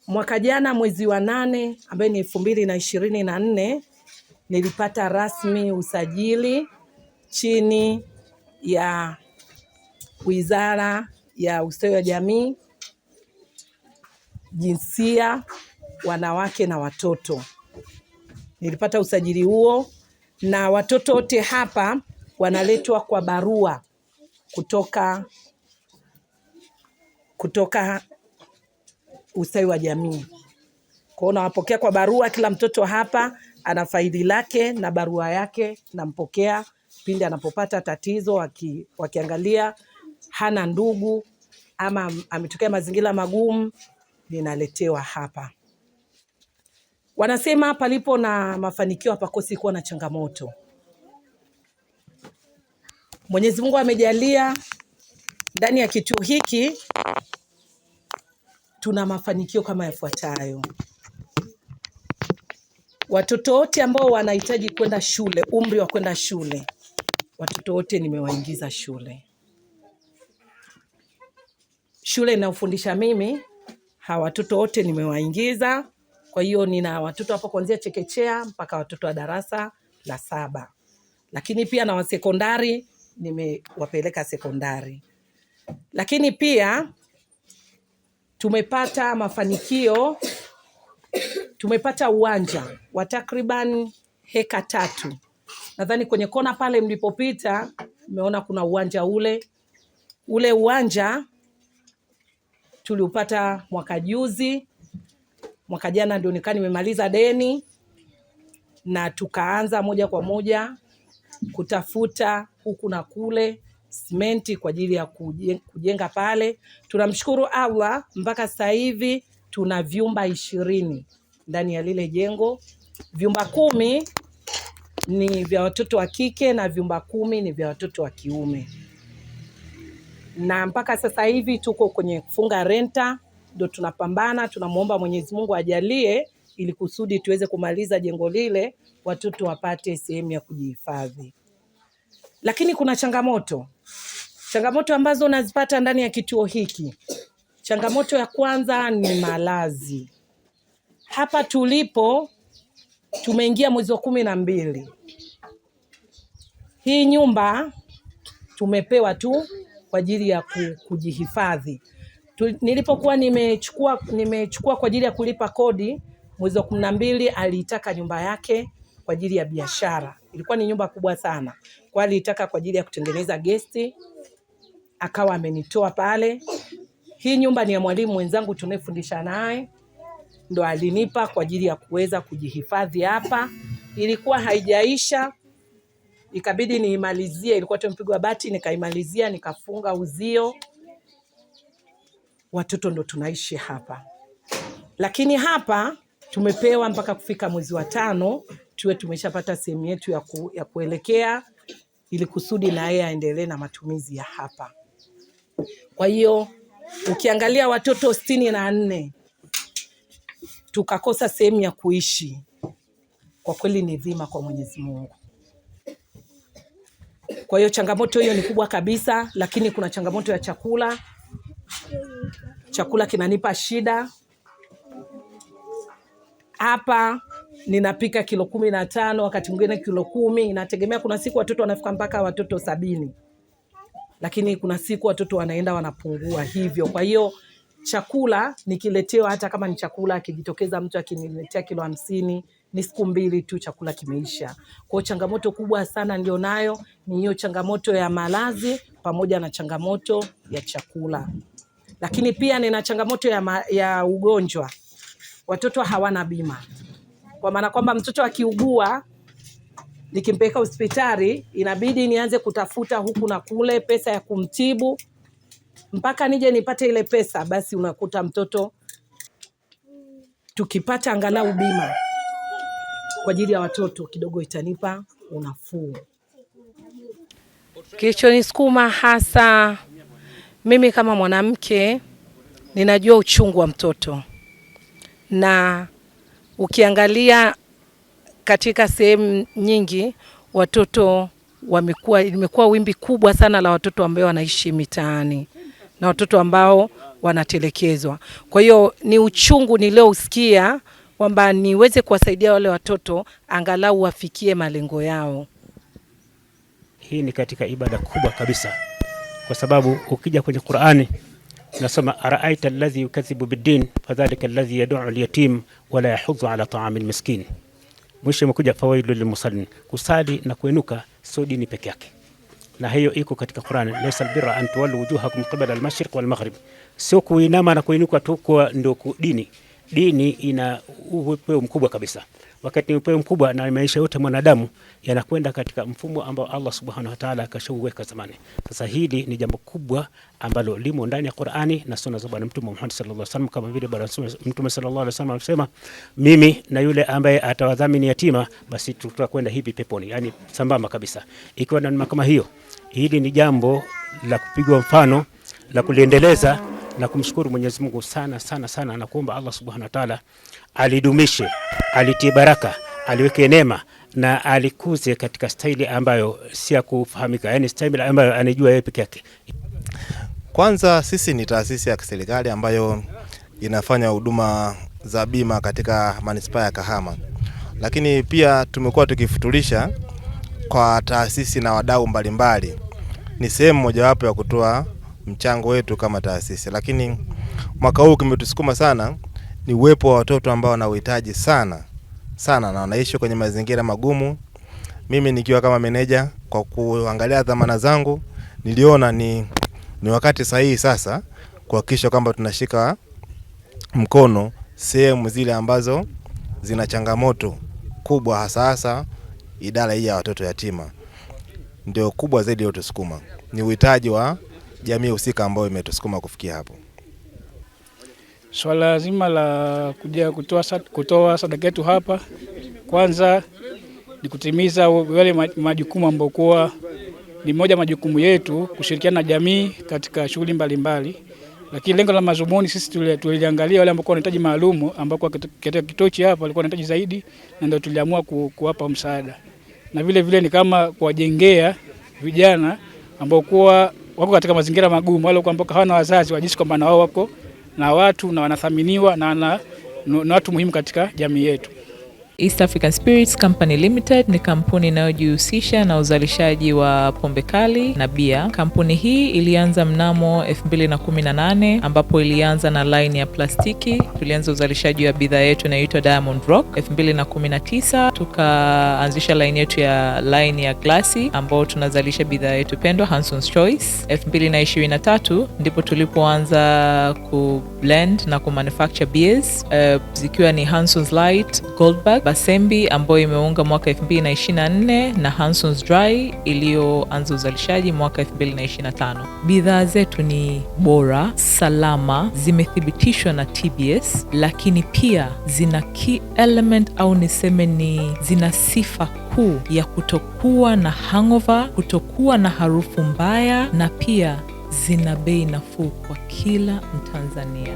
Mwaka jana mwezi wa 8 ambaye ni 2024 nilipata rasmi usajili chini ya Wizara ya Ustawi wa Jamii, Jinsia, Wanawake na Watoto. Nilipata usajili huo na watoto wote hapa wanaletwa kwa barua kutoka Ustawi wa Jamii. Kwa hiyo nawapokea kwa barua, kila mtoto hapa ana faili lake na barua yake, nampokea pindi anapopata tatizo, wakiangalia hana ndugu ama ametokea mazingira magumu, ninaletewa hapa. Wanasema palipo na mafanikio hapakosi kuwa na changamoto. Mwenyezi Mungu amejalia ndani ya kituo hiki tuna mafanikio kama yafuatayo. Watoto wote ambao wanahitaji kwenda shule, umri wa kwenda shule, watoto wote nimewaingiza shule. Shule ninayofundisha mimi, hawa watoto wote nimewaingiza. Kwa hiyo nina watoto hapo kuanzia chekechea mpaka watoto wa darasa la 7. Lakini pia na wa sekondari nimewapeleka sekondari. Lakini pia tumepata mafanikio, tumepata uwanja wa takriban heka 3. Nadhani kwenye kona pale mlipopita umeona kuna uwanja ule uwanja tuliupata mwaka juzi. Mwaka jana ndio nimemaliza deni na tukaanza moja kwa moja kutafuta huku na kule simenti kwa ajili ya kujenga pale. Tunamshukuru Allah, mpaka sasa hivi tuna vyumba 20 ndani ya lile jengo. Vyumba 10 ni vya watoto wa kike na vyumba 10 ni vya watoto wa kiume. Na mpaka sasa hivi tuko kwenye kufunga renta, ndio tunapambana, tunamuomba Mwenyezi Mungu ajalie ili kusudi tuweze kumaliza jengo lile, watoto wapate sehemu ya kujihifadhi. Lakini kuna changamoto ambazo unazipata ndani ya kituo hiki. Changamoto ya kwanza ni malazi. Hapa tulipo tumeingia mwezi wa 12. Hii nyumba tumepewa tu kwa ajili ya kujihifadhi. Nilipokuwa nimechukua kwa ajili ya kulipa kodi mwezi wa 12, aliitaka nyumba yake kwa ajili ya biashara. Ilikuwa ni nyumba kubwa sana. Kwa alitaka kwa ajili ya kutengeneza gesti, akawa amenitoa pale. Hii nyumba ni ya mwalimu wenzangu tunayefundisha naye, ndo alinipa kwa ajili ya kuweza kujihifadhi hapa. Ilikuwa haijaisha, ikabidi niimalizie. Ilikuwa tumepigwa bati, nikaimalizia, nikafunga uzio. Watoto ndo tunaishi hapa. Lakini hapa tumepewa mpaka kufika mwezi wa 5 tuwe tumeshapata sehemu yetu ya kuelekea, ili kusudi na yeye aendelee na matumizi ya hapa. Kwa hiyo ukiangalia watoto 64 tukakosa sehemu ya kuishi, kwa kweli ni dhima kwa Mwenyezi Mungu. Kwa hiyo changamoto hiyo ni kubwa kabisa. Lakini kuna changamoto ya chakula. Chakula kinanipa shida. Hapa ninapika kilo 15, wakati mwingine kilo 10. Inategemea, kuna siku watoto wanafika mpaka watoto 70. Lakini kuna siku watoto wanaenda wanapungua hivyo. Kwa hiyo chakula nikiletewa, hata kama ni chakula akijitokeza mtu akiniletea kilo 50, ni siku 2 tu chakula kimeisha. Kwa hiyo changamoto kubwa sana ndio nayo ni hiyo changamoto ya malazi pamoja na changamoto ya chakula. Lakini pia nina changamoto ya ugonjwa. Watoto hawana bima. Kwa maana kwamba mtoto akiugua nikimpeleka hospitali inabidi nianze kutafuta huku na kule pesa ya kumtibu mpaka nije nipate ile pesa. Basi unakuta mtoto, tukipata angalau bima kwa ajili ya watoto kidogo itanipa unafuu. Kilichonisukuma hasa mimi kama mwanamke, ninajua uchungu wa mtoto. Na ukiangalia katika sehemu nyingi watoto imekuwa wimbi kubwa sana la watoto ambao wanaishi mitaani na watoto ambao wanatelekezwa. Kwa hiyo ni uchungu niliousikia kwamba niweze kuwasaidia wale watoto angalau wafikie malengo yao. Hii ni katika ibada kubwa kabisa, kwa sababu ukija kwenye Qur'ani nasema araaita alladhi yukathibu bid-din fadhalika alladhi yad'u al-yatim wala yahuddu ala ta'amil miskin. Mwisho umekuja fawailul lilmusallin, kusali na kuinuka sio dini peke yake, na hiyo iko katika Qur'ani, laysa albirra an tuwallu wujuhakum qibala al-mashriq wal maghrib. Sio kuinama na kuinuka tu kwa ndio dini. Dini ina upeo mkubwa kabisa. Wakati upeo mkubwa na maisha yote mwanadamu yanakwenda katika mfumo ambao Allah Subhanahu wa Ta'ala akashauweka zamani. Sasa hili ni jambo kubwa ambalo limo ndani ya Qur'ani na sunna za Bwana Mtume Muhammad sallallahu alaihi wasallam, kama vile Bwana Mtume sallallahu alaihi wasallam alisema, mimi na yule ambaye atawadhamini yatima basi tutakwenda hivi peponi, yani sambamba kabisa. Ikiwa na kama hiyo, hili ni jambo la kupigwa mfano, la kuliendeleza na kumshukuru Mwenyezi Mungu sana sana sana, na kuomba Allah Subhanahu wa Ta'ala alidumishe, alitie baraka, aliweke neema na alikuze katika staili ambayo si ya kufahamika, yani staili ambayo anajua yeye peke yake. Kwanza sisi ni taasisi ya kiserikali ambayo inafanya huduma za bima katika manispaa ya Kahama, lakini pia tumekuwa tukifutulisha kwa taasisi na wadau mbalimbali. Ni sehemu mojawapo ya kutoa mchango wetu kama taasisi, lakini mwaka huu kimetusukuma sana ni uwepo wa watoto ambao wana uhitaji sana sana na wanaishi kwenye mazingira magumu. Mimi nikiwa kama meneja, kwa kuangalia dhamana zangu, niliona ni wakati sahihi sasa kuhakikisha kwamba tunashika mkono sehemu zile ambazo zina changamoto kubwa, hasa idara hii ya watoto yatima. Ndio kubwa zaidi iliyotusukuma. Ni uhitaji wa jamii husika ambayo imetusukuma kufikia hapo. Swala zima la kuja kutoa sadaka yetu hapa, kwanza ni kutimiza wale majukumu ambayo kwa ni moja majukumu yetu, kushirikiana na jamii katika shughuli mbalimbali. Lakini lengo la mazumuni sisi tuliangalia wale ambao wanahitaji maalumu, ambao katika kitochi hapa walikuwa wanahitaji zaidi, na ndio tuliamua kuwapa msaada. Na vile vile ni kama kuwajengea vijana ambao wako katika mazingira magumu, wale ambao hawana wazazi, wajisi kwamba na wao wako na watu na wanathaminiwa na watu muhimu katika jamii yetu. East African Spirits Company Limited ni kampuni inayojihusisha na uzalishaji wa pombe kali na bia. Kampuni hii ilianza mnamo 2018 ambapo ilianza na line ya plastiki. Tulianza uzalishaji wa bidhaa yetu inayoitwa Diamond Rock. 2019 tukaanzisha line yetu ya line ya glasi ambao tunazalisha bidhaa yetu pendwa Hanson's Choice. 2023 ndipo tulipoanza ku blend na ku manufacture beers zikiwa ni Hanson's Light, Goldberg, Basembi ambayo imeunga mwaka 2024 na Hanson's Dry iliyoanza uzalishaji mwaka 2025. Bidhaa zetu ni bora, salama, zimethibitishwa na TBS, lakini pia zina key element au niseme ni zina sifa kuu ya kutokuwa na hangover, kutokuwa na harufu mbaya, na pia zina bei nafuu kwa kila Mtanzania.